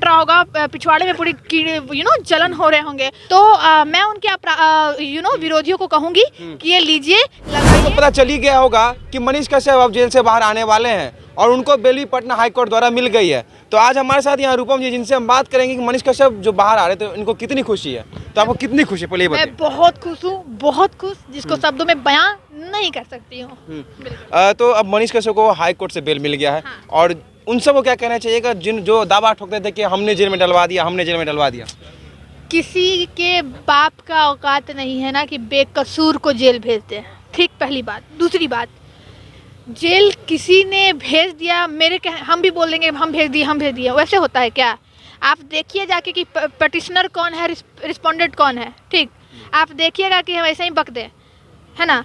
Cut रहा होगा, पिछवाड़े में पूरी जलन हो रहे होंगे। तो मैं उनके विरोधियों को कहूंगी कि ये लीजिए, लगाइए। तो पता चल ही गया होगा कि मनीष कश्यप अब जेल से बाहर आने वाले हैं और उनको बेल भी पटना हाई कोर्ट द्वारा मिल गई है। तो आज हमारे साथ यहाँ रूपम जी, जिनसे हम बात करेंगे कि मनीष कश्यप जो बाहर आ रहे थे इनको कितनी खुशी है। तो आपको कितनी खुशी है, पहले ये बताइए। मैं बहुत खुश हूँ, बहुत खुश, जिसको शब्दों में बयां नहीं कर सकती हूँ। तो अब मनीष कश्यप को हाई कोर्ट से बेल मिल गया है। हाँ। और उन सबको क्या कहना चाहिए जो दावा ठोकते थे कि हमने जेल में डलवा दिया, हमने जेल में डलवा दिया। किसी के बाप का औकात नहीं है ना कि बेकसूर को जेल भेज दे। ठीक, पहली बात। दूसरी बात, जेल किसी ने भेज दिया, हम भी बोल देंगे हम भेज दिए, वैसे होता है क्या? आप देखिए जाके कि पटिशनर कौन है, रिस्पोंडेंट कौन है। ठीक, आप देखिएगा कि हम ऐसे ही बक दें, है ना?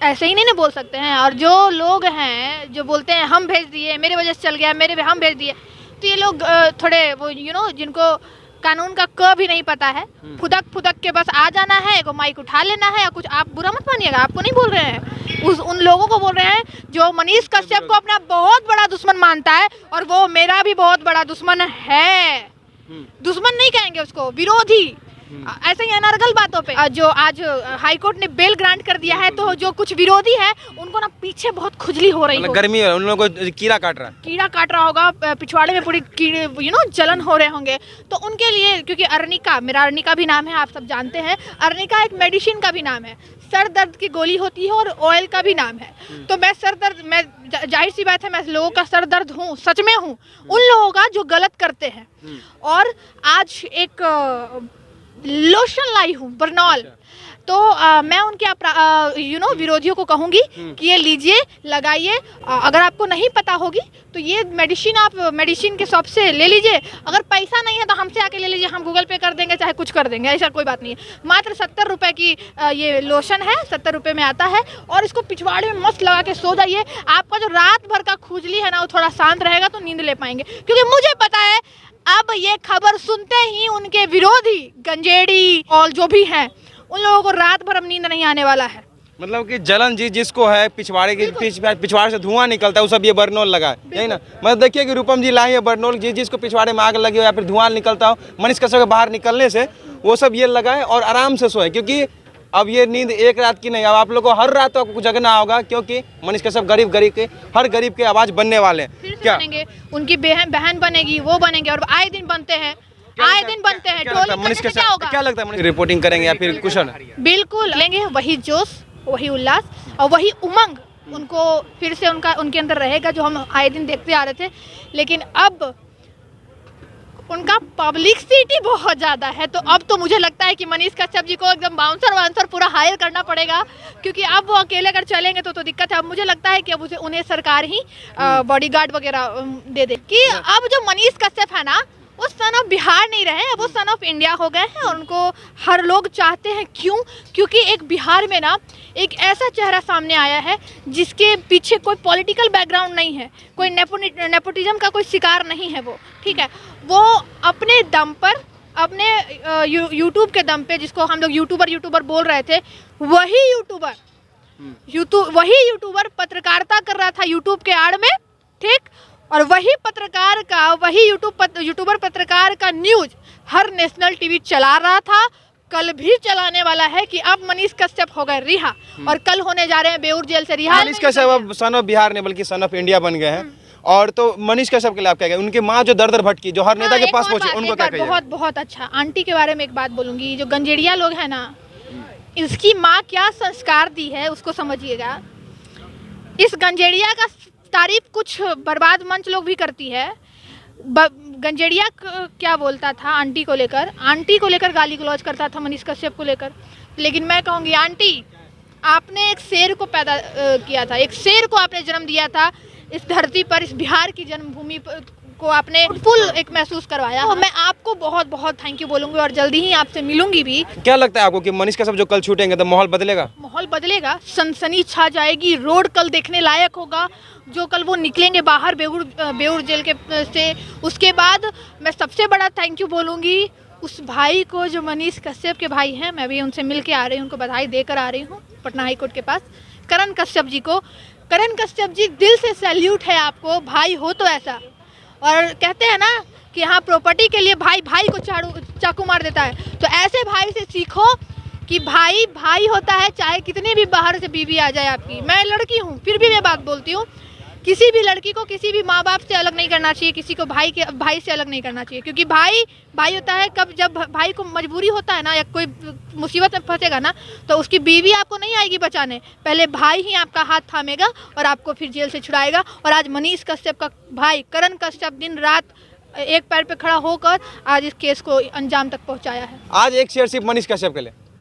ऐसे ही नहीं ना बोल सकते हैं। और जो लोग हैं जो बोलते हैं हम भेज दिए, मेरे वजह से चल गया, हम भेज दिए, तो ये लोग थोड़े वो जिनको कानून का क भी नहीं पता है, फुदक के बस आ जाना है, को माइक उठा लेना है या कुछ। आप बुरा मत मानिएगा, आपको नहीं बोल रहे हैं, उन लोगों को बोल रहे हैं जो मनीष कश्यप को अपना बहुत बड़ा दुश्मन मानता है। और वो मेरा भी बहुत बड़ा दुश्मन है। दुश्मन नहीं कहेंगे उसको, विरोधी। ऐसे ही अनर्गल बातों पे जो आज हाई कोर्ट ने बेल ग्रांट कर दिया है, तो जो कुछ विरोधी है उनको ना पीछे बहुत खुजली हो रही है, गर्मी है, उन लोगों को कीड़ा काट रहा होगा, पिछवाड़े में पूरी जलन हो रहे होंगे। तो उनके लिए, क्योंकि अर्निका, मेरा अर्निका भी नाम है, आप सब जानते हैं, अर्निका एक मेडिसिन का भी नाम है, सर दर्द की गोली होती है और ऑयल का भी नाम है। तो मैं जाहिर सी बात है, मैं लोगों का सर दर्द हूँ, सच में हूँ, उन लोगों का जो गलत करते हैं। और आज एक लोशन लाई हूँ, बर्नॉल। तो मैं उनके विरोधियों को कहूँगी कि ये लीजिए, लगाइए। अगर आपको नहीं पता होगी तो ये मेडिसिन आप मेडिसिन के शॉप से ले लीजिए। अगर पैसा नहीं है तो हमसे आके ले लीजिए, हम गूगल पे कर देंगे, चाहे कुछ कर देंगे, ऐसा कोई बात नहीं है। मात्र 70 रुपये की ये लोशन है, 70 रुपये में आता है। और इसको पिछवाड़े में मस्त लगा के सो जाइए। आपका जो रात भर का खुजली है ना, वो थोड़ा शांत रहेगा, तो नींद ले पाएंगे। क्योंकि मुझे पता है अब ये खबर सुनते ही उनके विरोधी गंजेड़ी और जो भी हैं, उन लोगों को रात भर अब नींद नहीं आने वाला है। मतलब कि जलन जिसको है, पिछवाड़े से धुआं निकलता है, वो सब ये बर्नोल लगा है, यही ना? मतलब देखिए कि रूपम जी लाए बर्नोल, जिसको पिछवाड़े में आग लगी हो या फिर धुआं निकलता हो, मनीष कश्यप के बाहर निकलने से वो सब ये लगाए और आराम से सोए। क्योंकि अब ये नींद एक रात की नहीं, अब आप लोगों को हर रात आपको जगना होगा, क्योंकि मनीष कश्यप हर गरीब के आवाज बनने वाले हैं। क्या बनेंगे? उनकी बहन बनेगी, वो बनेंगे, और आए दिन बनते हैं। मनीष कश्यप क्या लगता है, रिपोर्टिंग करेंगे या फिर कुछ? बिल्कुल लेंगे, वही जोश, वही उल्लास और वही उमंग उनको फिर से उनके अंदर रहेगा, जो हम आए दिन देखते आ रहे थे। लेकिन अब उनका पब्लिसिटी बहुत ज़्यादा है, तो अब तो मुझे लगता है कि मनीष कश्यप जी को एकदम बाउंसर पूरा हायर करना पड़ेगा। क्योंकि अब वो अकेले अगर चलेंगे तो दिक्कत है। अब मुझे लगता है कि अब उन्हें सरकार ही बॉडीगार्ड वगैरह दे दे। कि अब जो मनीष कश्यप है ना, वो सन ऑफ बिहार नहीं रहे, अब वो सन ऑफ इंडिया हो गए हैं। और उनको हर लोग चाहते हैं। क्यों? क्योंकि एक बिहार में ना एक ऐसा चेहरा सामने आया है जिसके पीछे कोई पॉलिटिकल बैकग्राउंड नहीं है, कोई नेपोटिज्म का कोई शिकार नहीं है वो। ठीक है, वो अपने दम पर, अपने यूट्यूब के दम पे, जिसको हम लोग यूट्यूबर बोल रहे थे, वही यूट्यूबर पत्रकारिता कर रहा था यूट्यूब के आड़ में। ठीक, और वही यूट्यूबर पत्रकार का न्यूज हर नेशनल टीवी चला रहा था, कल भी चलाने वाला है। कि अब मनीष कश्यप हो गए रिहा, और कल होने जा रहे हैं बेऊर जेल से रिहा। मनीष कश्यप अब सन ऑफ बिहार नहीं बल्कि सन ऑफ इंडिया बन गए हैं। और तो मनीष कश्यप के लिए आप क्या कहेंगे? उनकी माँ जो दर भटकी, जो हर नेता के पास पहुंची, उनको क्या कहेंगे? बहुत अच्छा। आंटी के बारे में एक बात बोलूंगी, जो गंजेड़िया लोग हैं ना, इसकी माँ क्या संस्कार दी है उसको समझिएगा। इस गंजेड़िया का तारीफ कुछ बर्बाद मंच लोग भी करती है। गंजेड़िया क्या बोलता था आंटी को लेकर गाली गलौज करता था मनीष कश्यप को लेकर। लेकिन मैं कहूँगी, आंटी आपने एक शेर को पैदा किया था, एक शेर को आपने जन्म दिया था इस धरती पर, इस बिहार की जन्मभूमि को आपने फुल एक महसूस करवाया। तो मैं आपको बहुत बहुत थैंक यू बोलूंगी और जल्दी ही आपसे मिलूंगी भी। क्या लगता है आपको कि मनीष कश्यप जो कल छूटेंगे तो माहौल बदलेगा? माहौल बदलेगा, सनसनी छा जाएगी, रोड कल देखने लायक होगा। जो कल वो निकलेंगे बाहर बेऊर जेल के से, उसके बाद मैं सबसे बड़ा थैंक यू बोलूँगी उस भाई को जो मनीष कश्यप के भाई हैं। मैं भी उनसे मिल के आ रही हूँ, उनको बधाई देकर आ रही हूँ पटना हाई कोर्ट के पास, करण कश्यप जी को। करण कश्यप जी, दिल से सैल्यूट है आपको, भाई हो तो ऐसा। और कहते हैं ना कि हाँ प्रॉपर्टी के लिए भाई भाई को चाकू मार देता है। तो ऐसे भाई से सीखो कि भाई भाई होता है, चाहे कितनी भी बाहर से बीवी आ जाए आपकी। मैं लड़की हूँ फिर भी मैं बात बोलती हूँ, किसी भी लड़की को किसी भी माँ बाप से अलग नहीं करना चाहिए, किसी को भाई से अलग नहीं करना चाहिए, क्योंकि भाई भाई होता है। कब जब भाई को मजबूरी होता है ना, या कोई मुसीबत में फंसेगा ना, तो उसकी बीवी आपको नहीं आएगी बचाने, पहले भाई ही आपका हाथ थामेगा और आपको फिर जेल से छुड़ाएगा। और आज मनीष कश्यप का भाई करण कश्यप दिन रात एक पैर पे खड़ा होकर आज इस केस को अंजाम तक पहुंचाया है। आज एक शेयर सिर्फ मनीष कश्यप के लिए।